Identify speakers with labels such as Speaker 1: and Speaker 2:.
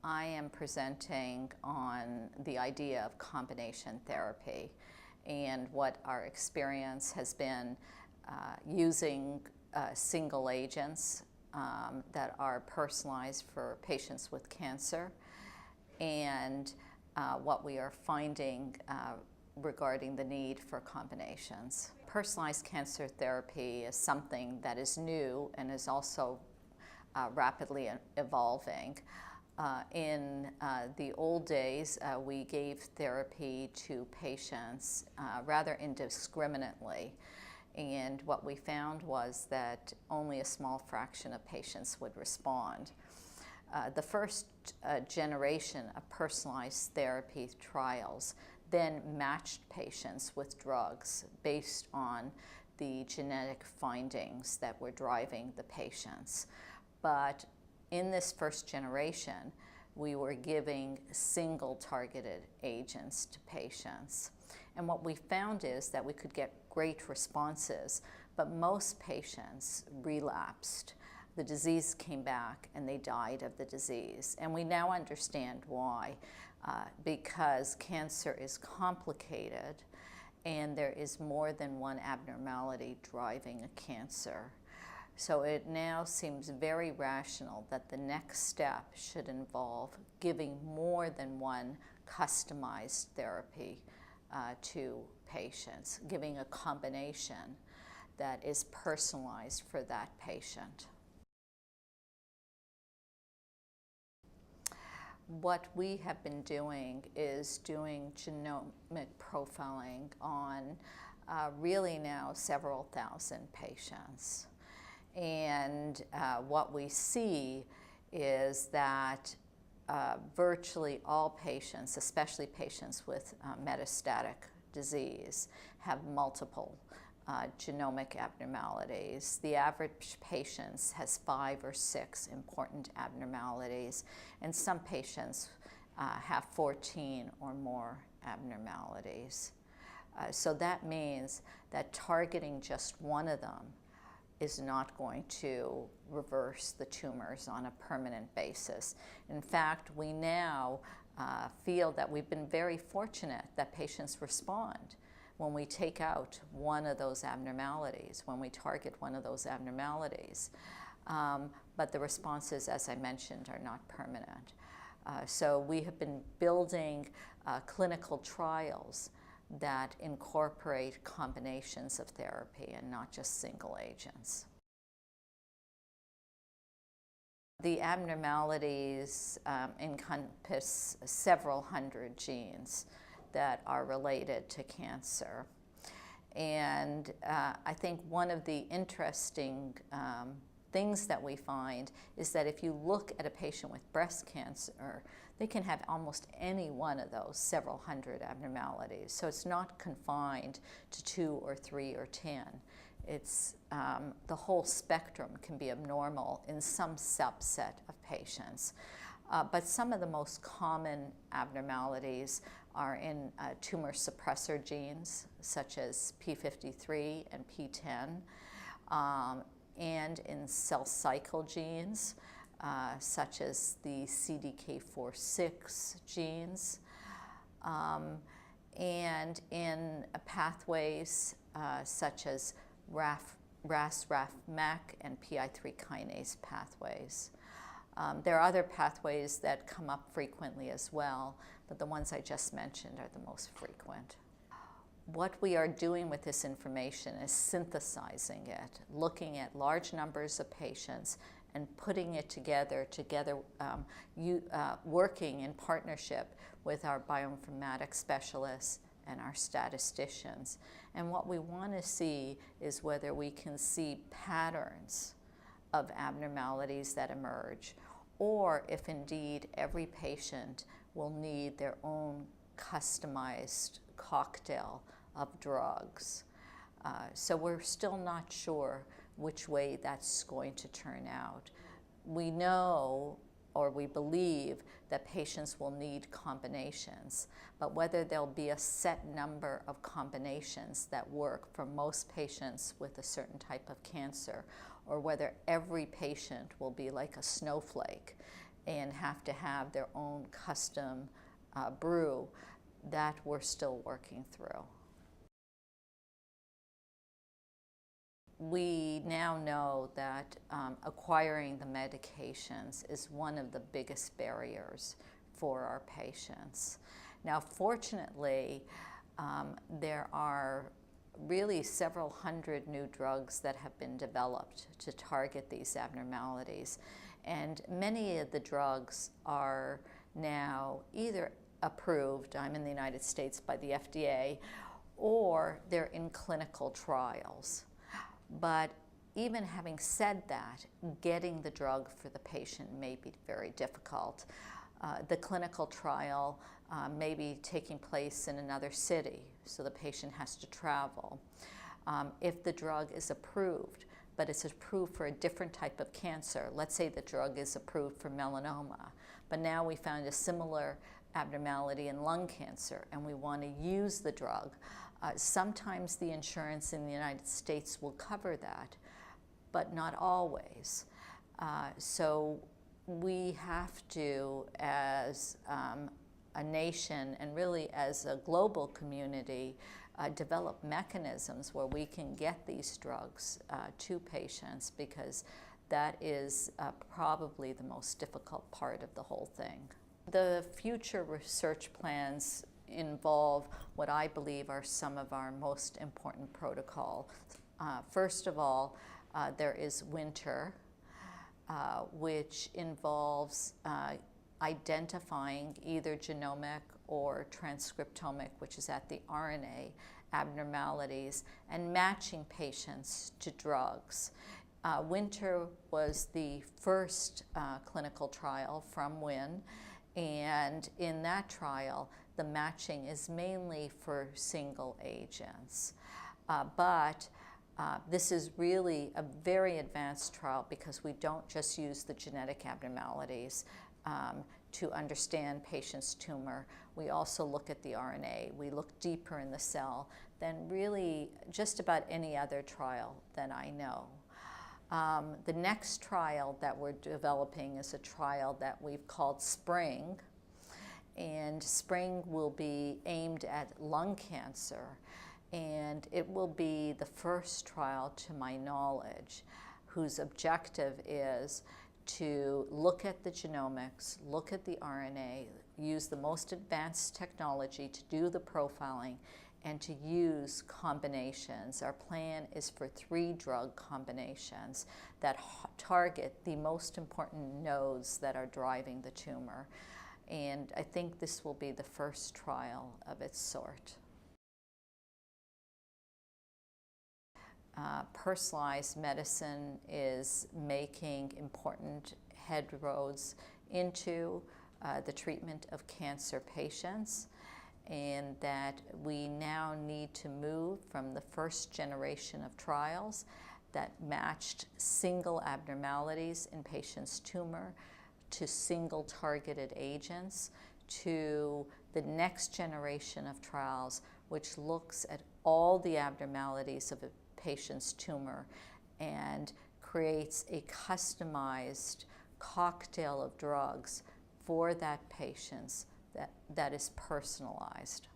Speaker 1: I am presenting on the idea of combination therapy and what our experience has been using single agents that are personalized for patients with cancer, and what we are finding regarding the need for combinations. Personalized cancer therapy is something that is new and is also rapidly evolving. In the old days, we gave therapy to patients rather indiscriminately. And what we found was that only a small fraction of patients would respond. The first generation of personalized therapy trials then matched patients with drugs based on the genetic findings that were driving the patients. But in this first generation, we were giving single targeted agents to patients. And what we found is that we could get great responses, but most patients relapsed. The disease came back and they died of the disease. And we now understand why, because cancer is complicated and there is more than one abnormality driving a cancer. So it now seems very rational that the next step should involve giving more than one customized therapy to patients, giving a combination that is personalized for that patient. What we have been doing is doing genomic profiling on really now several thousand patients. And what we see is that virtually all patients, especially patients with metastatic disease, have multiple genomic abnormalities. The average patient has 5 or 6 important abnormalities, and some patients have 14 or more abnormalities. So that means that targeting just one of them is not going to reverse the tumors on a permanent basis. In fact, we now feel that we've been very fortunate that patients respond when we take out one of those abnormalities, when we target one of those abnormalities. But the responses, as I mentioned, are not permanent. So we have been building clinical trials that incorporate combinations of therapy and not just single agents. The abnormalities encompass several hundred genes that are related to cancer. And I think one of the interesting things that we find is that if you look at a patient with breast cancer, they can have almost any one of those several hundred abnormalities. So it's not confined to 2 or 3 or 10. It's the whole spectrum can be abnormal in some subset of patients. But some of the most common abnormalities are in tumor suppressor genes, such as p53 and p10, and in cell cycle genes, such as the CDK4/6 genes, and in pathways such as RAS/RAF/MEK and PI3 kinase pathways. There are other pathways that come up frequently as well, but the ones I just mentioned are the most frequent. What we are doing with this information is synthesizing it, looking at large numbers of patients and putting it together, working in partnership with our bioinformatics specialists and our statisticians. And what we want to see is whether we can see patterns of abnormalities that emerge, or if indeed every patient will need their own customized cocktail of drugs. So we're still not sure which way that's going to turn out. We know, or we believe, that patients will need combinations, but whether there'll be a set number of combinations that work for most patients with a certain type of cancer, or whether every patient will be like a snowflake and have to have their own custom brew, that we're still working through. We now know that acquiring the medications is one of the biggest barriers for our patients. Now, fortunately, there are really several hundred new drugs that have been developed to target these abnormalities. And many of the drugs are now either approved, I'm in the United States, by the FDA, or they're in clinical trials. But even having said that, getting the drug for the patient may be very difficult. The clinical trial may be taking place in another city, so the patient has to travel. If the drug is approved, but it's approved for a different type of cancer, let's say the drug is approved for melanoma, but now we found a similar abnormality in lung cancer and we want to use the drug. Sometimes the insurance in the United States will cover that, but not always. So we have to, as a nation and really as a global community, develop mechanisms where we can get these drugs to patients, because that is probably the most difficult part of the whole thing. The future research plans involve what I believe are some of our most important protocols. First of all, there is WINTER, which involves identifying either genomic or transcriptomic, which is at the RNA, abnormalities, and matching patients to drugs. WINTER was the first clinical trial from WIN, and in that trial, the matching is mainly for single agents. But this is really a very advanced trial because we don't just use the genetic abnormalities to understand patient's tumor. We also look at the RNA. We look deeper in the cell than really just about any other trial that I know. The next trial that we're developing is a trial that we've called SPRING, and SPRING will be aimed at lung cancer, and it will be the first trial, to my knowledge, whose objective is to look at the genomics, look at the RNA, use the most advanced technology to do the profiling, and to use combinations. Our plan is for 3 drug combinations that target the most important nodes that are driving the tumor. And I think this will be the first trial of its sort. Personalized medicine is making important headroads into the treatment of cancer patients, and that we now need to move from the first generation of trials that matched single abnormalities in patients' tumor to single targeted agents, to the next generation of trials which looks at all the abnormalities of a patient's tumor and creates a customized cocktail of drugs for that patient that is personalized.